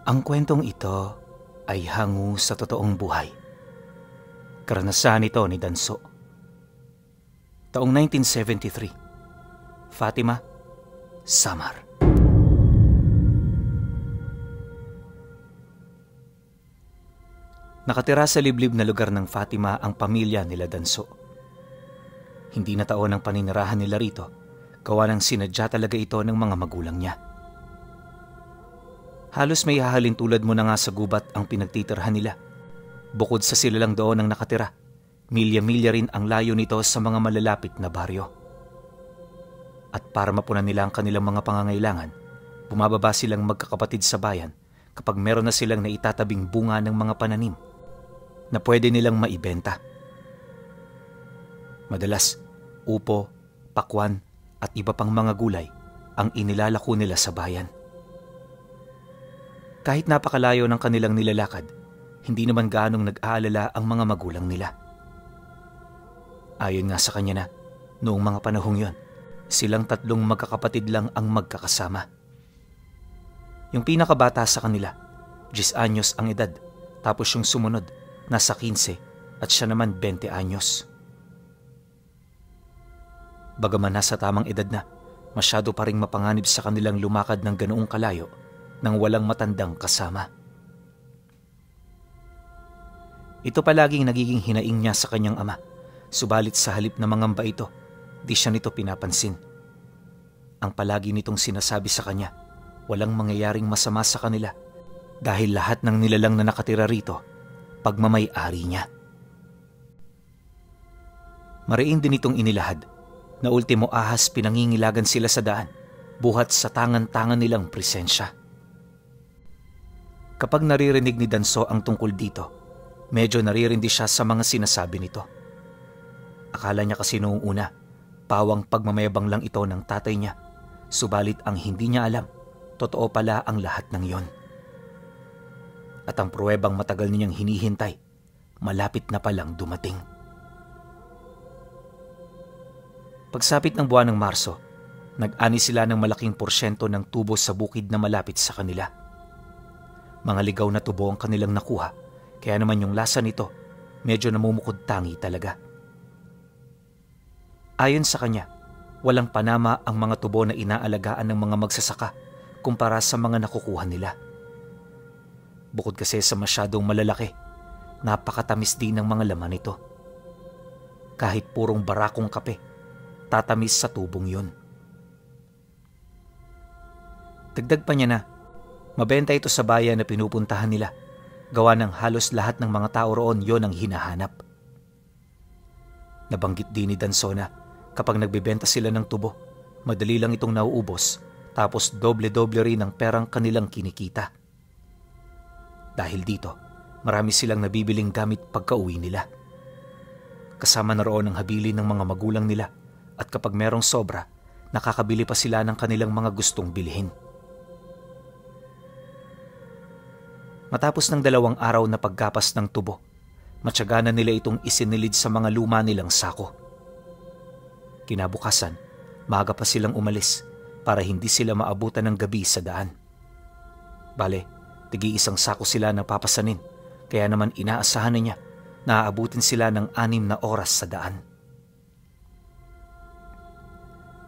Ang kwentong ito ay hango sa totoong buhay. Karanasan ito ni Danso. Taong 1973, Fatima, Samar. Nakatira sa liblib na lugar ng Fatima ang pamilya nila Danso. Hindi na taon ang paninirahan nila rito, gawa ng sinadya talaga ito ng mga magulang niya. Halos may hahalin tulad mo na nga sa gubat ang pinagtitirhan nila. Bukod sa sila lang doon ang nakatira, milya-milya rin ang layo nito sa mga malalapit na baryo. At para mapunan nila ang kanilang mga pangangailangan, bumababa silang magkakapatid sa bayan kapag meron na silang naitatabing bunga ng mga pananim na pwede nilang maibenta. Madalas, upo, pakwan at iba pang mga gulay ang inilalako nila sa bayan. Kahit napakalayo ng kanilang nilalakad, hindi naman gaanong nag-aalala ang mga magulang nila. Ayon nga sa kanya na, noong mga panahong yon, silang tatlong magkakapatid lang ang magkakasama. Yung pinakabata sa kanila, 10 anyos ang edad, tapos yung sumunod, nasa 15 at siya naman 20 anyos. Bagaman nasa tamang edad na, masyado pa ring mapanganib sa kanilang lumakad ng ganoong kalayo nang walang matandang kasama. Ito palaging nagiging hinaing niya sa kanyang ama, subalit sa halip na mangamba ito, di siya nito pinapansin. Ang palagi nitong sinasabi sa kanya, walang mangyayaring masama sa kanila dahil lahat ng nilalang na nakatira rito, pagmamay-ari niya. Mariin din itong inilahad na ultimo ahas pinangingilagan sila sa daan, buhat sa tangan-tangan nilang presensya. Kapag naririnig ni Danso ang tungkol dito, medyo naririndi siya sa mga sinasabi nito. Akala niya kasi noong una, pawang pagmamayabang lang ito ng tatay niya, subalit ang hindi niya alam, totoo pala ang lahat ng yon. At ang pruwebang matagal niyang hinihintay, malapit na palang dumating. Pagsapit ng buwan ng Marso, nag-ani sila ng malaking porsyento ng tubo sa bukid na malapit sa kanila. Mga ligaw na tubo ang kanilang nakuha, kaya naman yung lasa nito, medyo namumukod tangi talaga. Ayon sa kanya, walang panama ang mga tubo na inaalagaan ng mga magsasaka kumpara sa mga nakukuha nila. Bukod kasi sa masyadong malalaki, napakatamis din ng mga laman nito. Kahit purong barakong kape, tatamis sa tubong yun. Dagdag pa niya na, mabenta ito sa bayan na pinupuntahan nila, gawa ng halos lahat ng mga tao roon yon ang hinahanap. Nabanggit din ni Danso na kapag nagbebenta sila ng tubo, madali lang itong nauubos, tapos doble-doble rin ang perang kanilang kinikita. Dahil dito, marami silang nabibiling gamit pagka-uwi nila. Kasama na roon ang habili ng mga magulang nila, at kapag merong sobra, nakakabili pa sila ng kanilang mga gustong bilhin. Matapos ng 2 araw na paggapas ng tubo, matyaga na nila itong isinilid sa mga luma nilang sako. Kinabukasan, maaga pa silang umalis para hindi sila maabutan ng gabi sa daan. Bale, tig-iisang sako sila na papasanin, kaya naman inaasahan na niya na aabutin sila ng 6 na oras sa daan.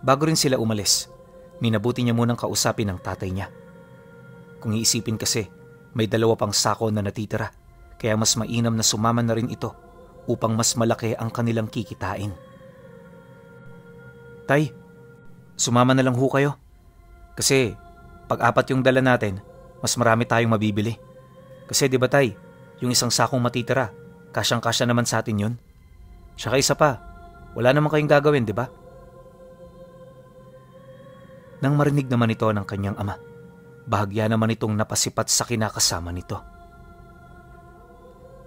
Bago rin sila umalis, minabuti niya munang kausapin ang tatay niya. Kung iisipin kasi, may 2 pang sako na natitira, kaya mas mainam na sumama na rin ito upang mas malaki ang kanilang kikitain. Tay, sumama na lang ho kayo. Kasi pag 4 yung dala natin, mas marami tayong mabibili. Kasi di ba tay, yung isang sakong matitira, kasyang-kasya naman sa atin yun. Tsaka isa pa, wala naman kayong gagawin, di ba? Nang marinig naman ito ng kanyang ama, bahagya naman itong napasipat sa kinakasama nito.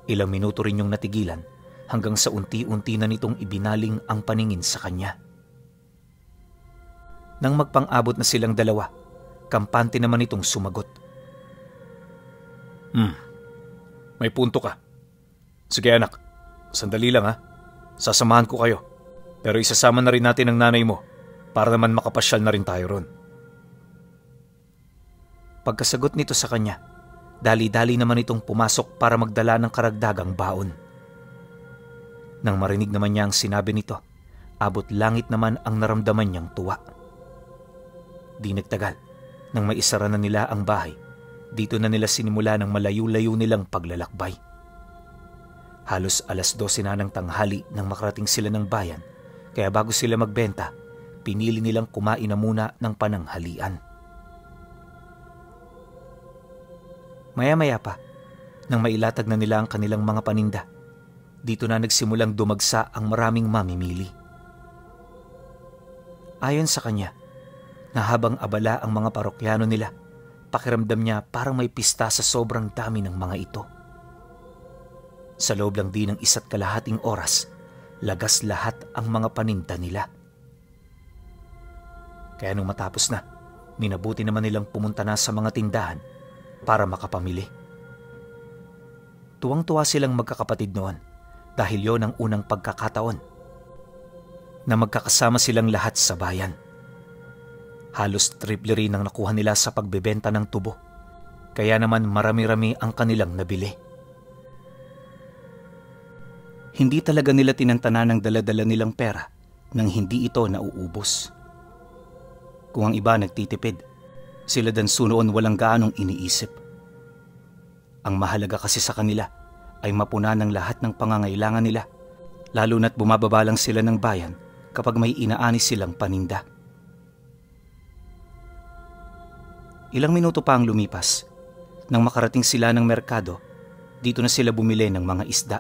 Ilang minuto rin yung natigilan hanggang sa unti-unti na nitong ibinaling ang paningin sa kanya. Nang magpang-abot na silang 2, kampante naman itong sumagot. May punto ka. Sige anak, sandali lang ha. Sasamahan ko kayo. Pero isasama na rin natin ang nanay mo para naman makapasyal na rin tayo ron. Pagkasagot nito sa kanya, Dali-dali naman itong pumasok para magdala ng karagdagang baon. Nang marinig naman niya ang sinabi nito, abot langit naman ang naramdaman niyang tuwa. Di nagtagal, nang maisara na nila ang bahay, dito na nila sinimula ng malayo-layo nilang paglalakbay. Halos 12:00 na ng tanghali nang makarating sila ng bayan, kaya bago sila magbenta, pinili nilang kumain na muna ng pananghalian. Maya-maya pa, nang mailatag na nila ang kanilang mga paninda, dito na nagsimulang dumagsa ang maraming mamimili. Ayon sa kanya, na habang abala ang mga parokyano nila, pakiramdam niya parang may pista sa sobrang dami ng mga ito. Sa loob lang din ng 1.5 oras, lagas lahat ang mga paninda nila. Kaya nung matapos na, minabuti naman nilang pumunta na sa mga tindahan para makapamili. Tuwang-tuwa silang magkakapatid noon dahil yon ang unang pagkakataon na magkakasama silang lahat sa bayan. Halos triple rin ang nakuha nila sa pagbebenta ng tubo, kaya naman marami-rami ang kanilang nabili. Hindi talaga nila tinantanan ng dala-dala nilang pera nang hindi ito nauubos. Kung ang iba nagtitipid, sila Dansu noon walang gaanong iniisip. Ang mahalaga kasi sa kanila ay mapuna ng lahat ng pangangailangan nila, lalo na't bumababa lang sila ng bayan kapag may inaani silang paninda. Ilang minuto pa ang lumipas. Nang makarating sila ng merkado, dito na sila bumili ng mga isda.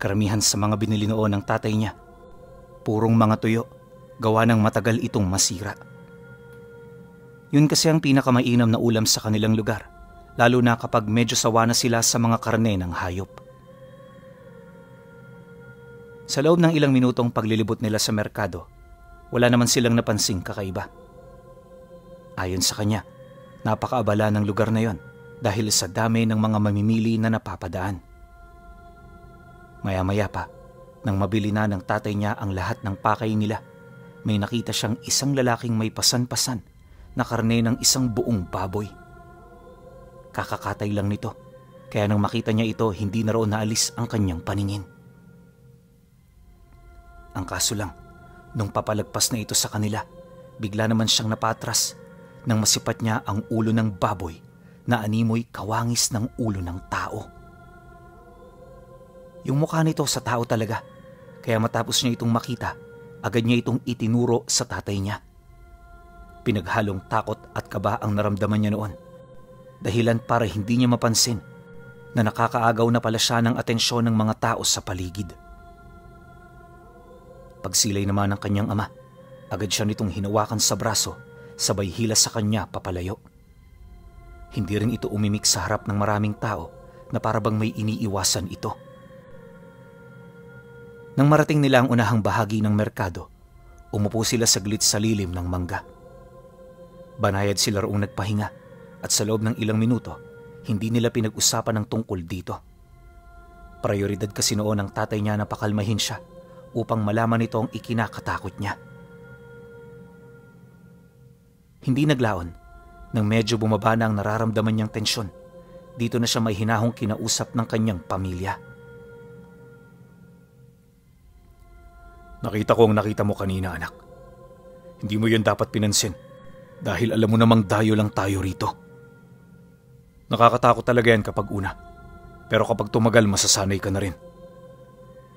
Karamihan sa mga binili noon ng tatay niya, purong mga tuyo, gawa ng matagal itong masira. Yun kasi ang pinakamainam na ulam sa kanilang lugar, lalo na kapag medyo sawa na sila sa mga karne ng hayop. Sa loob ng ilang minutong paglilibot nila sa merkado, wala naman silang napansing kakaiba. Ayon sa kanya, napakaabala ng lugar na yon dahil sa dami ng mga mamimili na napapadaan. Maya-maya pa, nang mabili na ng tatay niya ang lahat ng pakay nila, may nakita siyang isang lalaking may pasan-pasan na karne ng isang buong baboy. Kakakatay lang nito, kaya nang makita niya ito, hindi na roon naalis ang kanyang paningin. Ang kaso lang, nung papalagpas na ito sa kanila, bigla naman siyang napatras nang masipat niya ang ulo ng baboy na animoy kawangis ng ulo ng tao. Yung mukha nito sa tao talaga, kaya matapos niya itong makita, agad niya itong itinuro sa tatay niya. Pinaghalong takot at kaba ang naramdaman niya noon, dahilan para hindi niya mapansin na nakakaagaw na pala siya ng atensyon ng mga tao sa paligid. Pagsilay naman ng kanyang ama, agad siya nitong hinawakan sa braso, sabay hila sa kanya papalayo. Hindi rin ito umimik sa harap ng maraming tao na parabang may iniiwasan ito. Nang marating nila ang unahang bahagi ng merkado, umupo sila saglit sa lilim ng mangga. Banayad sila roong nagpahinga at sa loob ng ilang minuto, hindi nila pinag-usapan ang tungkol dito. Prioridad kasi noon ng tatay niya na pakalmahin siya upang malaman nito ang ikinakatakot niya. Hindi naglaon, nang medyo bumaba na ang nararamdaman niyang tensyon, dito na siya may hinahong kinausap ng kanyang pamilya. Nakita ko ang nakita mo kanina, anak. Hindi mo yan dapat pinansin dahil alam mo namang dayo lang tayo rito. Nakakatakot talaga yan kapag una, pero kapag tumagal masasanay ka na rin.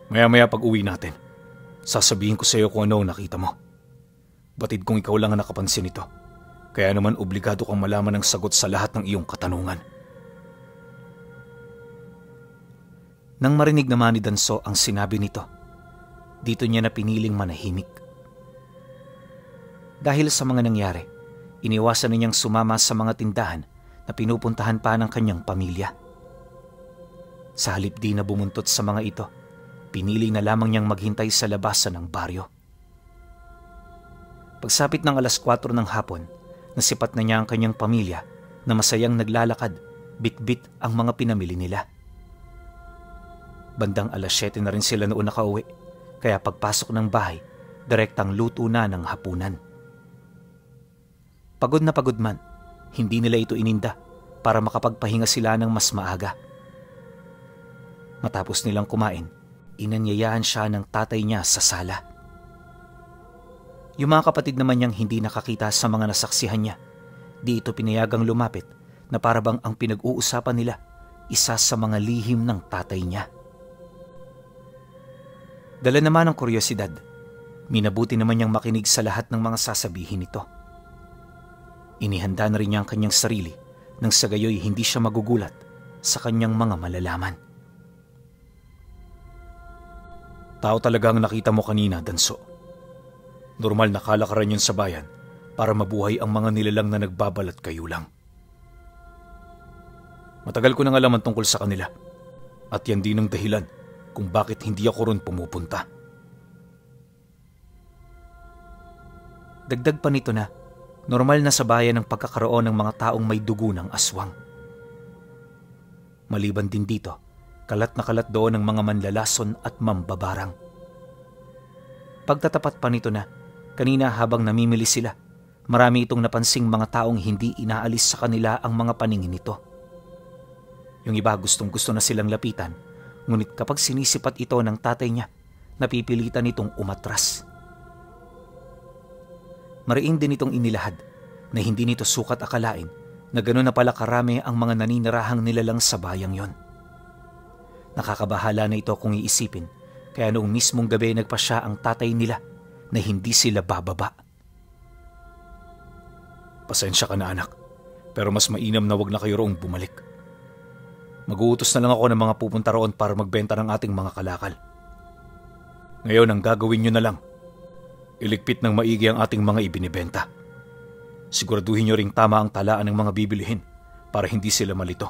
Maya-maya pag uwi natin, sasabihin ko sa iyo kung ano ang nakita mo. Batid kong ikaw lang ang nakapansin ito, kaya naman obligado kang malaman ang sagot sa lahat ng iyong katanungan. Nang marinig naman ni Danso ang sinabi nito, dito niya na piniling manahimik. Dahil sa mga nangyari, iniwasan na niyang sumama sa mga tindahan na pinupuntahan pa ng kanyang pamilya. Sa halip di na bumuntot sa mga ito, pinili na lamang niyang maghintay sa labasan ng baryo. Pagsapit ng 4:00 ng hapon, nasipat na niya ang kanyang pamilya na masayang naglalakad, bit-bit ang mga pinamili nila. Bandang 7:00 na rin sila noon nakauwi, kaya pagpasok ng bahay, direktang luto na ng hapunan. Pagod na pagod man, hindi nila ito ininda para makapagpahinga sila ng mas maaga. Matapos nilang kumain, inanyayahan siya ng tatay niya sa sala. Yung mga kapatid naman niyang hindi nakakita sa mga nasaksihan niya, di ito pinayagang lumapit na parabang ang pinag-uusapan nila isa sa mga lihim ng tatay niya. Dala naman ng kuryosidad, minabuti naman niyang makinig sa lahat ng mga sasabihin nito. Inihanda na rin niya ang kanyang sarili nang sa gayoy hindi siya magugulat sa kanyang mga malalaman. Tao talaga ang nakita mo kanina, Danso. Normal na kalakaran yun sa bayan para mabuhay ang mga nilalang na nagbabalat kayo lang. Matagal ko nang alam ang tungkol sa kanila at yan din ang dahilan kung bakit hindi ako ron pumupunta. Dagdag pa nito na normal na sa bayan ang pagkakaroon ng mga taong may dugo ng aswang. Maliban din dito, kalat na kalat doon ang mga manlalason at mambabarang. Pagtatapat pa nito na, kanina habang namimili sila, marami itong napansing mga taong hindi inaalis sa kanila ang mga paningin nito. Yung iba gustong-gusto na silang lapitan, ngunit kapag sinisipat ito ng tatay niya, napipilitan itong umatras. Mariin din itong inilahad na hindi nito sukat akalain na gano'n na pala karami ang mga naninirahang nilalang sa bayang yon. Nakakabahala na ito kung iisipin, kaya noong mismong gabi nagpasya ang tatay nila na hindi sila bababa. Pasensya ka na, anak, pero mas mainam na wag na kayo roong bumalik. Mag-uutos na lang ako ng mga pupunta roon para magbenta ng ating mga kalakal. Ngayon ang gagawin nyo na lang, iligpit ng maigi ang ating mga ibinibenta. Siguraduhin nyo ring tama ang talaan ng mga bibilihin para hindi sila malito.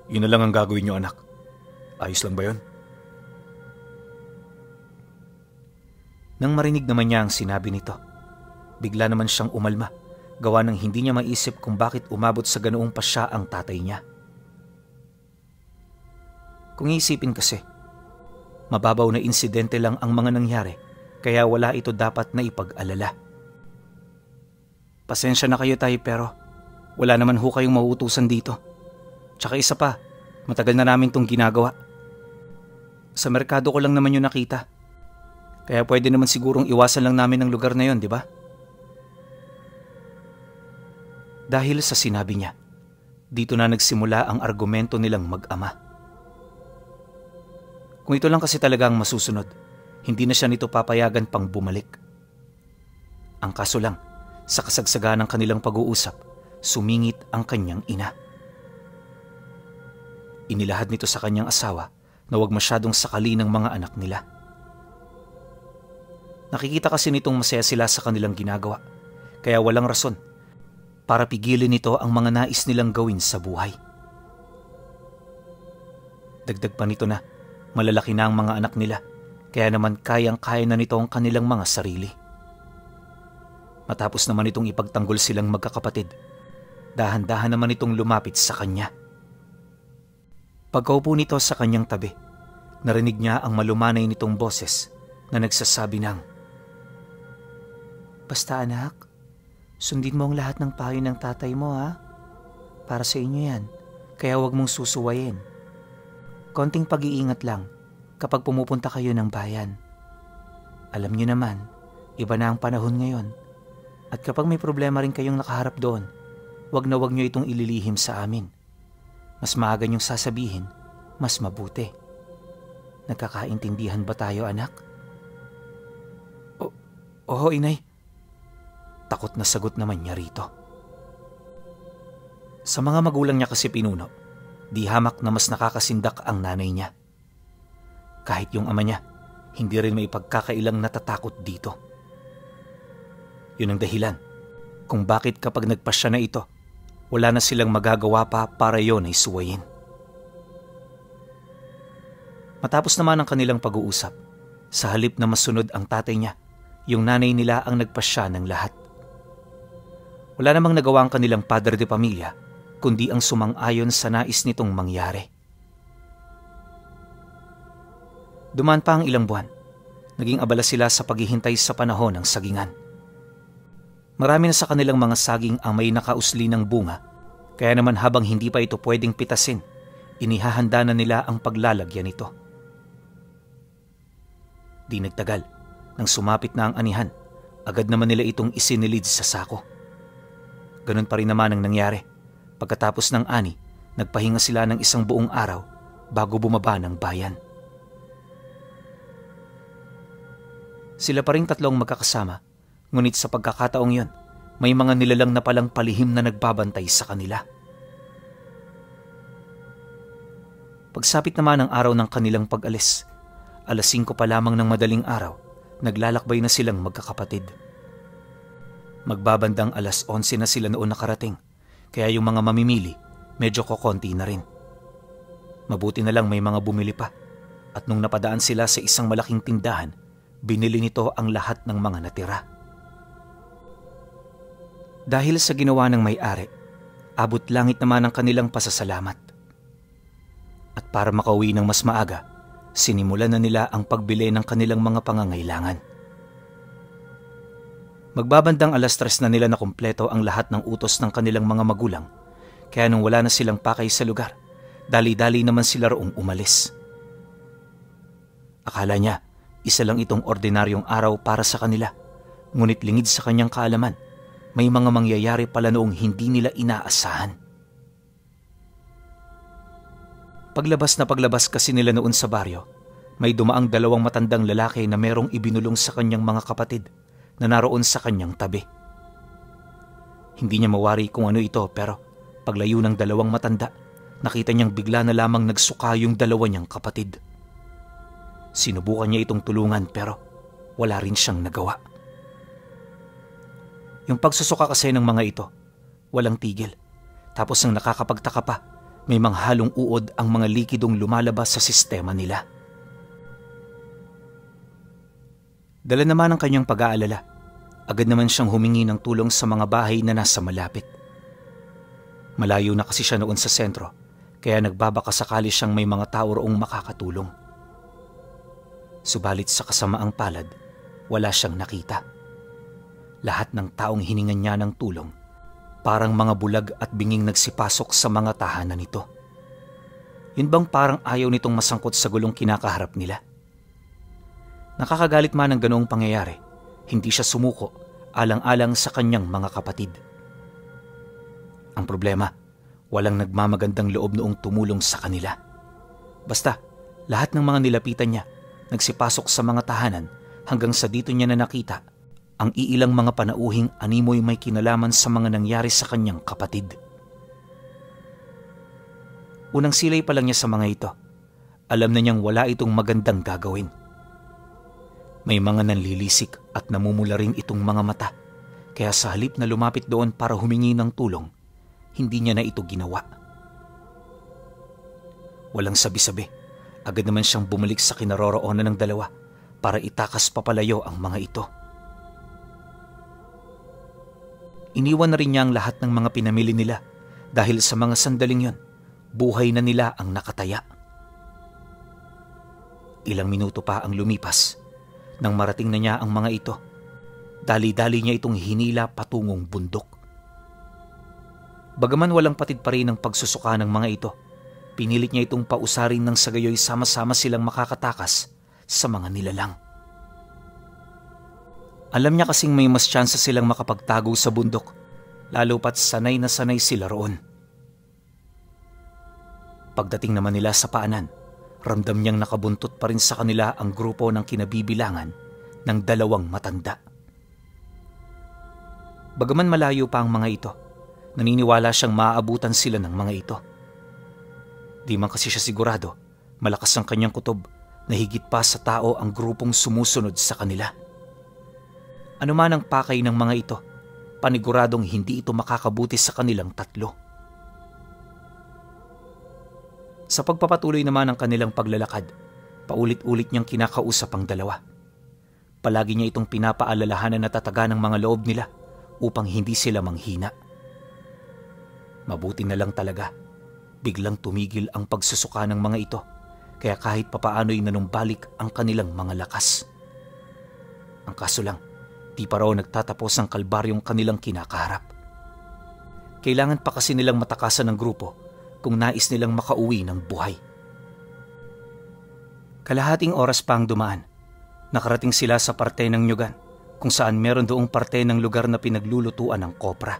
Yun na lang ang gagawin nyo, anak. Ayos lang ba yun? Nang marinig naman niya ang sinabi nito, bigla naman siyang umalma, gawa ng hindi niya maisip kung bakit umabot sa ganoong pasya ang tatay niya. Kung iisipin kasi, mababaw na insidente lang ang mga nangyari, kaya wala ito dapat na ipag-alala. Pasensya na kayo tayo pero wala naman ho kayong mauutusan dito. Tsaka isa pa, matagal na namin itong ginagawa. Sa merkado ko lang naman yung nakita. Kaya pwede naman sigurong iwasan lang namin ang lugar na yon, di ba? Dahil sa sinabi niya, dito na nagsimula ang argumento nilang mag-ama. Kung ito lang kasi talaga ang masusunod, hindi na siya nito papayagan pang bumalik. Ang kaso lang, sa kasagsagan ng kanilang pag-uusap, sumingit ang kanyang ina. Inilahad nito sa kanyang asawa na huwag masyadong sakali ng mga anak nila. Nakikita kasi nitong masaya sila sa kanilang ginagawa, kaya walang rason para pigilin nito ang mga nais nilang gawin sa buhay. Dagdag pa nito na malalaki na ang mga anak nila, kaya naman kayang-kaya na nito ang kanilang mga sarili. Matapos naman itong ipagtanggol silang magkakapatid, dahan-dahan naman itong lumapit sa kanya. Pagkaupo nito sa kanyang tabi, narinig niya ang malumanay nitong boses na nagsasabi ng, "Basta anak, sundin mo ang lahat ng payo ng tatay mo ha. Para sa inyo yan, kaya huwag mong susuwayin. Konting pag-iingat lang kapag pumupunta kayo ng bayan. Alam niyo naman, iba na ang panahon ngayon. At kapag may problema rin kayong nakaharap doon, wag na wag niyo itong ililihim sa amin. Mas maaga niyong sasabihin, mas mabuti. Nagkakaintindihan ba tayo, anak?" Oo, inay." Takot na sagot naman niya rito. Sa mga magulang niya kasi pinuno, di hamak na mas nakakasindak ang nanay niya. Kahit yung ama niya, hindi rin may pagkakailang natatakot dito. Yun ang dahilan kung bakit kapag nagpasya na ito, wala na silang magagawa pa para yon ay suwayin. Matapos naman ang kanilang pag-uusap, sa halip na masunod ang tatay niya, yung nanay nila ang nagpasya ng lahat. Wala namang nagawa ang kanilang padre de pamilya, kundi ang sumang-ayon sa nais nitong mangyari. Dumaan pa ang ilang buwan, naging abala sila sa paghihintay sa panahon ng sagingan. Marami na sa kanilang mga saging ang may nakausli ng bunga, Kaya naman habang hindi pa ito pwedeng pitasin, inihahanda na nila ang paglalagyan nito. Di nagtagal, nang sumapit na ang anihan, agad naman nila itong isinilid sa sako. Ganun pa rin naman ang nangyari. Pagkatapos ng ani, nagpahinga sila ng isang buong araw bago bumaba ng bayan. Sila pa rin tatlong magkakasama, ngunit sa pagkakataong yon, may mga nilalang na palang palihim na nagbabantay sa kanila. Pagsapit naman ng araw ng kanilang pag-alis, 5:00 pa lamang ng madaling araw, naglalakbay na silang magkakapatid. Magbabandang 11:00 na sila noon nakarating, kaya yung mga mamimili medyo kokonti na rin. Mabuti na lang may mga bumili pa, at nung napadaan sila sa isang malaking tindahan, binili nito ang lahat ng mga natira. Dahil sa ginawa ng may-ari, abot langit naman ang kanilang pasasalamat. At para makauwi ng mas maaga, sinimulan na nila ang pagbili ng kanilang mga pangangailangan. Magbabandang 3:00 na nila na kumpleto ang lahat ng utos ng kanilang mga magulang, kaya nung wala na silang pakay sa lugar, dali-dali naman sila roong umalis. Akala niya, isa lang itong ordinaryong araw para sa kanila, ngunit lingid sa kanyang kaalaman, may mga mangyayari pala noong hindi nila inaasahan. Paglabas kasi nila noon sa baryo, may dumaang 2 matandang lalaki na merong ibinulong sa kanyang mga kapatid na naroon sa kanyang tabi. Hindi niya mawari kung ano ito, pero paglayo ng 2 matanda, nakita niyang bigla na lamang nagsuka yung 2 niyang kapatid. Sinubukan niya itong tulungan pero wala rin siyang nagawa. Yung pagsusuka kasi ng mga ito, walang tigil. Tapos ang nakakapagtaka pa, may mga halong uod ang mga likidong lumalabas sa sistema nila. Dala naman ang kanyang pag-aalala, agad naman siyang humingi ng tulong sa mga bahay na nasa malapit. Malayo na kasi siya noon sa sentro, kaya nagbabaka sakali siyang may mga tao roong makakatulong. Subalit sa kasamaang palad, wala siyang nakita. Lahat ng taong hiningan niya ng tulong, parang mga bulag at binging nagsipasok sa mga tahanan nito. Yun bang parang ayaw nitong masangkot sa gulong kinakaharap nila? Nakakagalit man ang ganoong pangyayari, hindi siya sumuko alang-alang sa kanyang mga kapatid. Ang problema, walang nagmamagandang loob noong tumulong sa kanila. Basta, lahat ng mga nilapitan niya, nagsipasok sa mga tahanan hanggang sa dito niya na nakita ang iilang mga panauhing animoy may kinalaman sa mga nangyari sa kanyang kapatid. Unang silay pa lang niya sa mga ito, alam na niyang wala itong magandang gagawin. May mga nanlilisik at namumula rin itong mga mata, kaya sa halip na lumapit doon para humingi ng tulong, hindi niya na ito ginawa. Walang sabi-sabi, agad naman siyang bumalik sa kinaroroonan ng 2 para itakas papalayo ang mga ito. Iniwan na rin niya ang lahat ng mga pinamili nila dahil sa mga sandaling yon, buhay na nila ang nakataya. Ilang minuto pa ang lumipas nang marating na niya ang mga ito. Dali-dali niya itong hinila patungong bundok. Bagaman walang patid pa rin ang pagsusuka ng mga ito, pinilit niya itong pausarin ng sagayoy sama-sama silang makakatakas sa mga nilalang. Alam niya kasing may mas tsansa silang makapagtago sa bundok, lalo pat sanay na sanay sila roon. Pagdating naman nila sa paanan, ramdam niyang nakabuntot pa rin sa kanila ang grupo ng kinabibilangan ng 2 matanda. Bagaman malayo pa ang mga ito, naniniwala siyang maaabutan sila ng mga ito. Di man kasi siya sigurado, malakas ang kanyang kutob na higit pa sa tao ang grupong sumusunod sa kanila. Ano man ang pakay ng mga ito, paniguradong hindi ito makakabuti sa kanilang 3. Sa pagpapatuloy naman ng kanilang paglalakad, paulit-ulit niyang kinakausap ang 2. Palagi niya itong pinapaalalahanan na tataga ng mga loob nila upang hindi sila manghina. Mabuti na lang talaga, biglang tumigil ang pagsusuka ng mga ito, kaya kahit papaano'y nanumbalik ang kanilang mga lakas. Ang kaso lang, di pa raw nagtatapos ang kalbaryong kanilang kinakaharap. Kailangan pa kasi nilang matakasan ng grupo kung nais nilang makauwi ng buhay. Kalahating oras pa ang dumaan. Nakarating sila sa parte ng Nyugan kung saan meron doong parte ng lugar na pinaglulutuan ng kopra.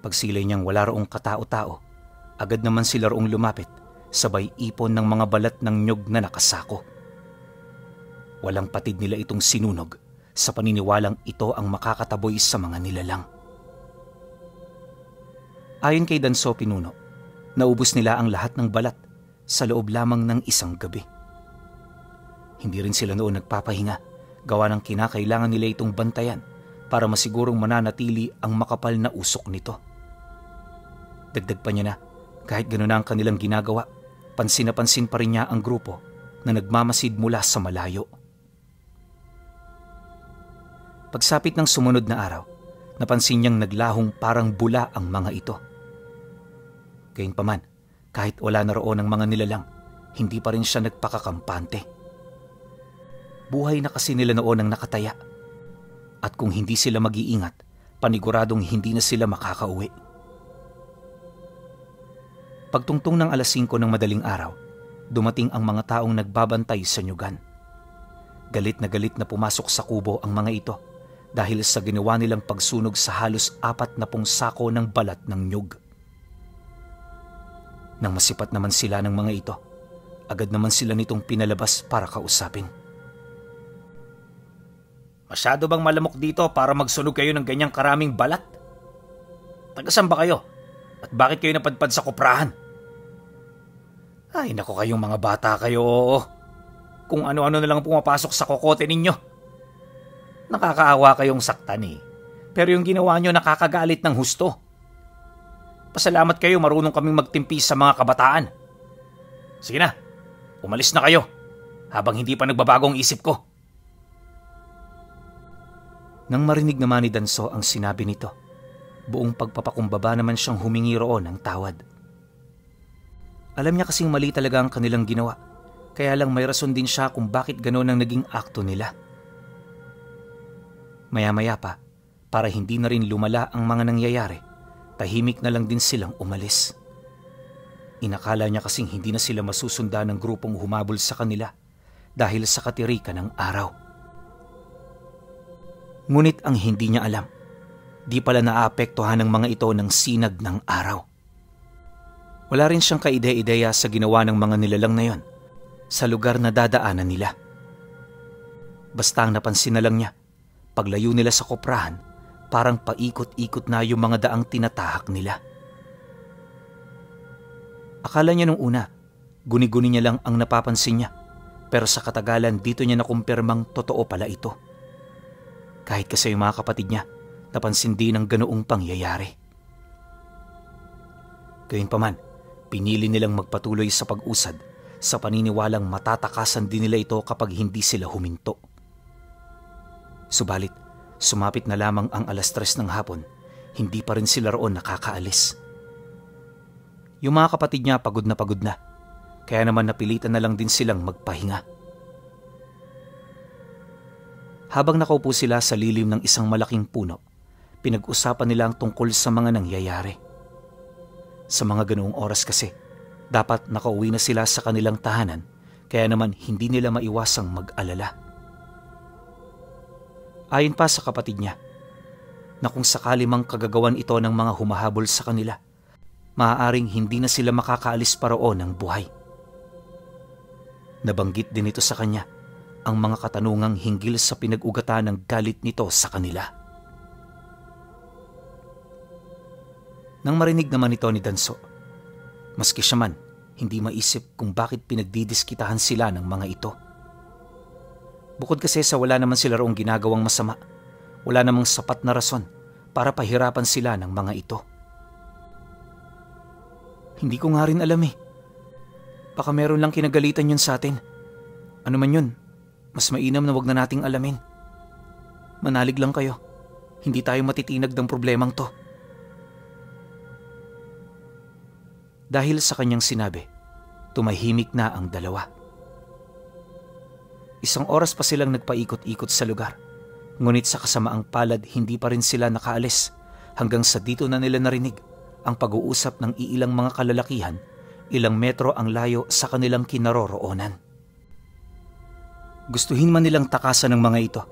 Pagsilay niyang wala roong katao-tao, agad naman sila roong lumapit, sabay ipon ng mga balat ng nyug na nakasako. Walang patid nila itong sinunog sa paniniwalang ito ang makakataboy sa mga nilalang. Ayon kay Danso Pinuno, naubos nila ang lahat ng balat sa loob lamang ng isang gabi. Hindi rin sila noon nagpapahinga, gawa ng kinakailangan nila itong bantayan para masigurong mananatili ang makapal na usok nito. Dagdag pa niya na, kahit gano'n na ang kanilang ginagawa, pansin na pansin pa rin niya ang grupo na nagmamasid mula sa malayo. Pagsapit ng sumunod na araw, napansin niyang naglahong parang bula ang mga ito. Gayunpaman, kahit wala na roon ang mga nilalang, hindi pa rin siya nagpakakampante. Buhay na kasi nila noon ang nakataya. At kung hindi sila mag-iingat, paniguradong hindi na sila makakauwi. Pagtungtong ng 5:00 ng madaling araw, dumating ang mga taong nagbabantay sa Nyugan. Galit na pumasok sa kubo ang mga ito dahil sa ginawa nilang pagsunog sa halos 40 sako ng balat ng nyug. Nang masipat naman sila ng mga ito, agad naman sila nitong pinalabas para kausapin. Masyado bang malamok dito para magsunog kayo ng ganyang karaming balat? Taga-saan ba kayo? At bakit kayo napadpad sa koprahan? Ay naku kayong mga bata kayo. Kung ano-ano na lang pumapasok sa kokote ninyo. Nakakaawa kayong saktan eh. Pero yung ginawa nyo nakakagalit ng husto. Pasalamat kayo marunong kaming magtimpi sa mga kabataan. Sige na, umalis na kayo habang hindi pa nagbabago ang isip ko. Nang marinig naman ni Danso ang sinabi nito, buong pagpapakumbaba naman siyang humingi roon ng tawad. Alam niya kasing mali talaga ang kanilang ginawa, kaya lang may rason din siya kung bakit gano'n ang naging akto nila. Maya-maya pa, para hindi na rin lumala ang mga nangyayari, tahimik na lang din silang umalis. Inakala niya kasing hindi na sila masusundan ng grupong humabol sa kanila dahil sa katirikan ng araw. Ngunit ang hindi niya alam, di pala naaapektuhan ng mga ito ng sinag ng araw. Wala rin siyang kaide-ideya sa ginawa ng mga nilalang na yon sa lugar na dadaanan nila. Basta ang napansin na lang niya, paglayo nila sa koprahan, parang paikot-ikot na yung mga daang tinatahak nila. Akala niya nung una, guni-guni niya lang ang napapansin niya, pero sa katagalan dito niya nakumpirmang totoo pala ito. Kahit kasi yung mga kapatid niya, napansin din ang ganoong pangyayari. Gayunpaman, pinili nilang magpatuloy sa pag-usad sa paniniwalang matatakasan din nila ito kapag hindi sila huminto. Subalit, sumapit na lamang ang 3:00 ng hapon, hindi pa rin sila roon nakakaalis. Yung mga kapatid niya pagod na, kaya naman napilitan na lang din silang magpahinga. Habang nakaupo sila sa lilim ng isang malaking puno, pinag-usapan nila ang tungkol sa mga nangyayari. Sa mga ganoong oras kasi, dapat nakauwi na sila sa kanilang tahanan, kaya naman hindi nila maiwasang mag-alala. Ayon pa sa kapatid niya, na kung sakali mang kagagawan ito ng mga humahabol sa kanila, maaaring hindi na sila makakaalis pa roon ng buhay. Nabanggit din ito sa kanya ang mga katanungang hinggil sa pinag-ugatan ng galit nito sa kanila. Nang marinig naman ito ni Danso, maski siya man, hindi maisip kung bakit pinagdidiskitahan sila ng mga ito. Bukod kasi sa wala naman sila roong ginagawang masama, wala namang sapat na rason para pahirapan sila ng mga ito. Hindi ko nga rin alam eh. Baka meron lang kinagalitan yun sa atin. Ano man yun, mas mainam na wag na nating alamin. Manalig lang kayo. Hindi tayo matitinag ng problemang to. Dahil sa kanyang sinabi, tumahimik na ang dalawa. 1 oras pa silang nagpaikot-ikot sa lugar. Ngunit sa kasamaang palad hindi pa rin sila nakaalis hanggang sa dito na nila narinig ang pag-uusap ng iilang mga kalalakihan ilang metro ang layo sa kanilang kinaroroonan. Gustuhin man nilang takasan ng mga ito,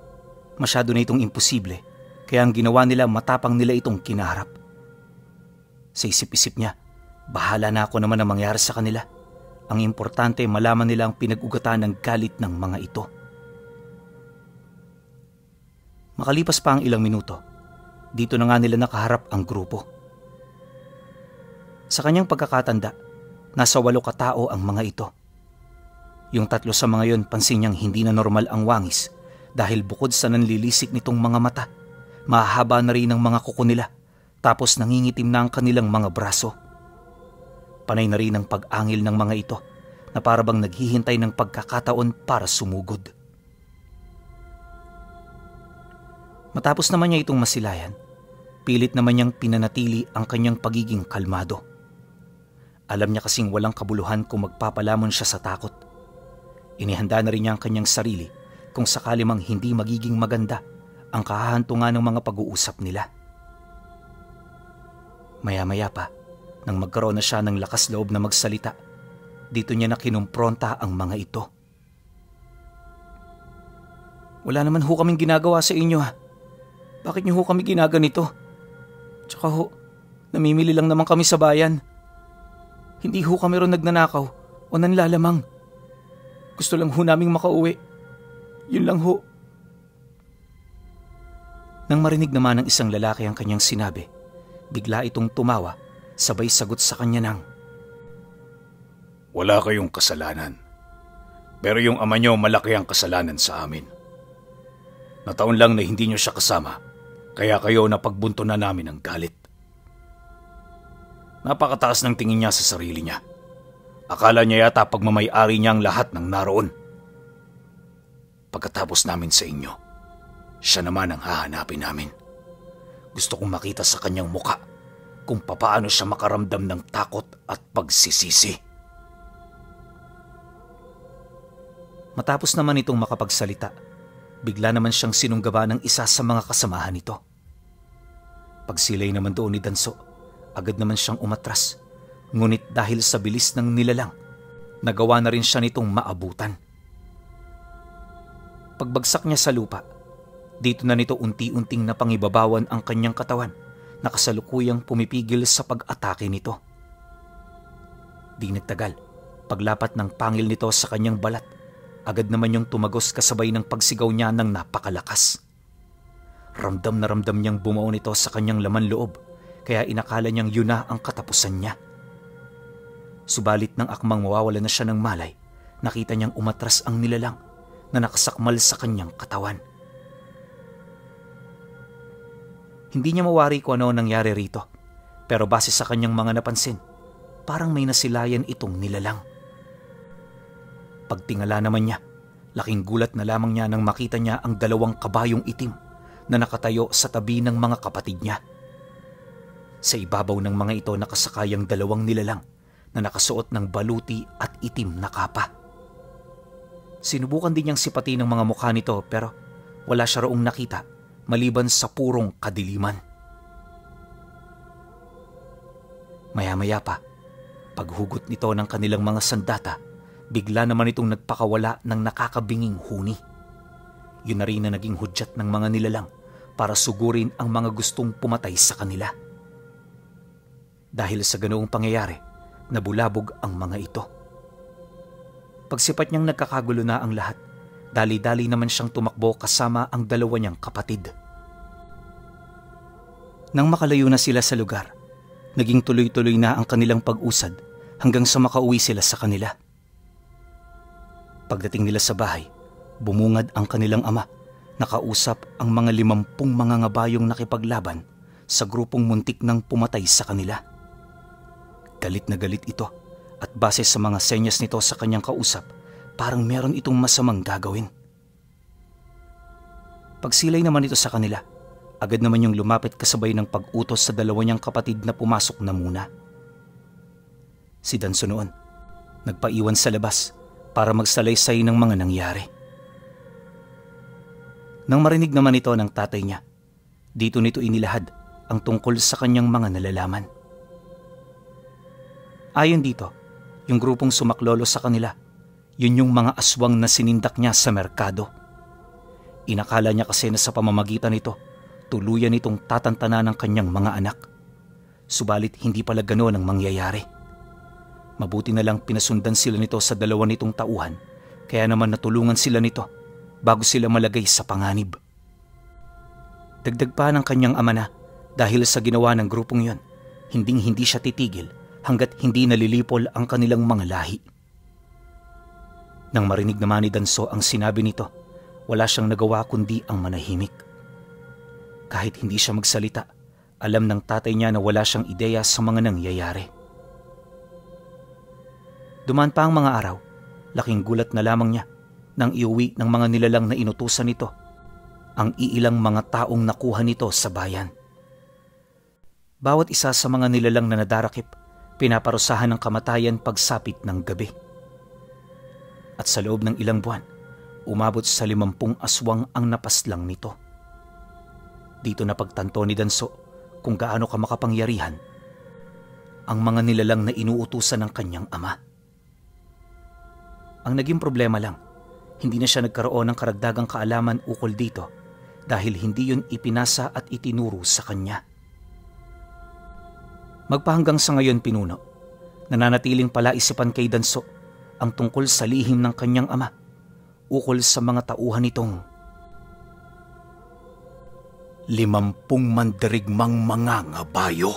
masyado na itong imposible, kaya ang ginawa nila matapang nila itong kinaharap. Sa isip-isip niya, bahala na ako naman ang mangyari sa kanila. Ang importante malaman nila ang pinag-ugatan ng galit ng mga ito. Makalipas pa ang ilang minuto, dito na nga nila nakaharap ang grupo. Sa kanyang pagkakatanda, nasa 8 katao ang mga ito. Yung 3 sa mga yon pansin niyang hindi na normal ang wangis dahil bukod sa nanlilisik nitong mga mata, mahaba na rin ang mga kuko nila tapos nangingitim na ang kanilang mga braso. Panay na rin ang pag-angil ng mga ito na parabang naghihintay ng pagkakataon para sumugod. Matapos naman niya itong masilayan, pilit naman niyang pinanatili ang kanyang pagiging kalmado. Alam niya kasing walang kabuluhan kung magpapalamon siya sa takot. Inihanda na rin niya ang kanyang sarili kung sakali mang hindi magiging maganda ang kahahantungan ng mga pag-uusap nila. Maya-maya pa, nang magkaroon na siya ng lakas loob na magsalita, dito niya na kinumpronta ang mga ito. Wala naman ho kaming ginagawa sa inyo ha. Bakit niyo ho kami ginaganito? Tsaka ho, namimili lang naman kami sa bayan. Hindi ho kami ron nagnanakaw o nanlalamang. Gusto lang ho naming makauwi. Yun lang ho. Nang marinig naman ng isang lalaki ang kanyang sinabi, bigla itong tumawa, sabay sagot sa kanya ng, "Wala kayong kasalanan. Pero yung ama niyo malaki ang kasalanan sa amin. Nataon lang na hindi niyo siya kasama, kaya kayo napagbunto na namin ng galit." Napakataas ng tingin niya sa sarili niya. Akala niya yata pagmamay-ari niya ang lahat ng naroon. Pagkatapos namin sa inyo, siya naman ang hahanapin namin. Gusto kong makita sa kanyang muka kung papaano siya makaramdam ng takot at pagsisisi. Matapos naman itong makapagsalita, bigla naman siyang sinunggaba ng isa sa mga kasamahan nito. Pagsilay naman doon ni Danso, agad naman siyang umatras. Ngunit dahil sa bilis ng nilalang, nagawa na rin siya nitong maabutan. Pagbagsak niya sa lupa, dito na nito unti-unting napangibabawan ang kanyang katawan na kasalukuyang pumipigil sa pag-atake nito. Di nagtagal, paglapat ng pangil nito sa kanyang balat, agad naman yung tumagos kasabay ng pagsigaw niya ng napakalakas. Ramdam na ramdam niyang bumuo nito sa kanyang laman loob, kaya inakala niyang yun na ang katapusan niya. Subalit nang akmang mawawala na siya ng malay, nakita niyang umatras ang nilalang na nakasakmal sa kanyang katawan. Hindi niya mawari kung ano nangyari rito, pero base sa kanyang mga napansin, parang may nasilayan itong nilalang. Pagtingala naman niya, laking gulat na lamang niya nang makita niya ang 2 kabayong itim na nakatayo sa tabi ng mga kapatid niya. Sa ibabaw ng mga ito nakasakay ang 2 nilalang na nakasuot ng baluti at itim na kapa. Sinubukan din niyang sipati ng mga mukha nito pero wala siya roong nakita maliban sa purong kadiliman. Maya-maya pa, paghugot nito ng kanilang mga sandata, bigla naman itong nagpakawala ng nakakabinging huni. Yun na rin na naging hudyat ng mga nilalang para sugurin ang mga gustong pumatay sa kanila. Dahil sa ganoong pangyayari, nabulabog ang mga ito. Pagsipat niyang nagkakagulo na ang lahat, dali-dali naman siyang tumakbo kasama ang 2 niyang kapatid. Nang makalayo na sila sa lugar, naging tuloy-tuloy na ang kanilang pag-usad hanggang sa makauwi sila sa kanila. Pagdating nila sa bahay, bumungad ang kanilang ama, nakausap ang mga 50 mga ngabayong nakipaglaban sa grupong muntik nang pumatay sa kanila. Galit na galit ito at base sa mga senyas nito sa kanyang kausap, parang meron itong masamang gagawin. Pagsilay naman ito sa kanila, agad naman yung lumapit kasabay ng pag-utos sa 2 niyang kapatid na pumasok na muna. Si Danso noon, nagpaiwan sa labas para magsalaysay ng mga nangyari. Nang marinig naman ito ng tatay niya, dito nito inilahad ang tungkol sa kanyang mga nalalaman. Ayon dito, yung grupong sumaklolo sa kanila, yun yung mga aswang na sinindak niya sa merkado. Inakala niya kasi na sa pamamagitan nito, tuluyan nitong tatantanan ng kanyang mga anak. Subalit hindi pala ganoon ang mangyayari. Mabuti na lang pinasundan sila nito sa dalawa nitong tauhan, kaya naman natulungan sila nito bago sila malagay sa panganib. Dagdag pa ng kanyang ama na dahil sa ginawa ng grupong yon, hindi siya titigil hanggat hindi nalilipol ang kanilang mga lahi. Nang marinig naman ni Danso ang sinabi nito, wala siyang nagawa kundi ang manahimik. Kahit hindi siya magsalita, alam ng tatay niya na wala siyang ideya sa mga nangyayari. Dumaan pa ang mga araw, laking gulat na lamang niya nang iuwi ng mga nilalang na inutusan nito ang iilang mga taong nakuha nito sa bayan. Bawat isa sa mga nilalang na nadarakip, pinaparusahan ng kamatayan pagsapit ng gabi. At sa loob ng ilang buwan, umabot sa 50 aswang ang napaslang nito. Dito na pagtanto ni Danso kung gaano ka makapangyarihan ang mga nilalang na inuutusan ng kanyang ama. Ang naging problema lang, hindi na siya nagkaroon ng karagdagang kaalaman ukol dito dahil hindi yun ipinasa at itinuro sa kanya. Magpahanggang sa ngayon pinuno, nananatiling palaisipan kay Danso ang tungkol sa lihim ng kanyang ama ukol sa mga tauhan nitong 50 mandirigmang mga ngabayo.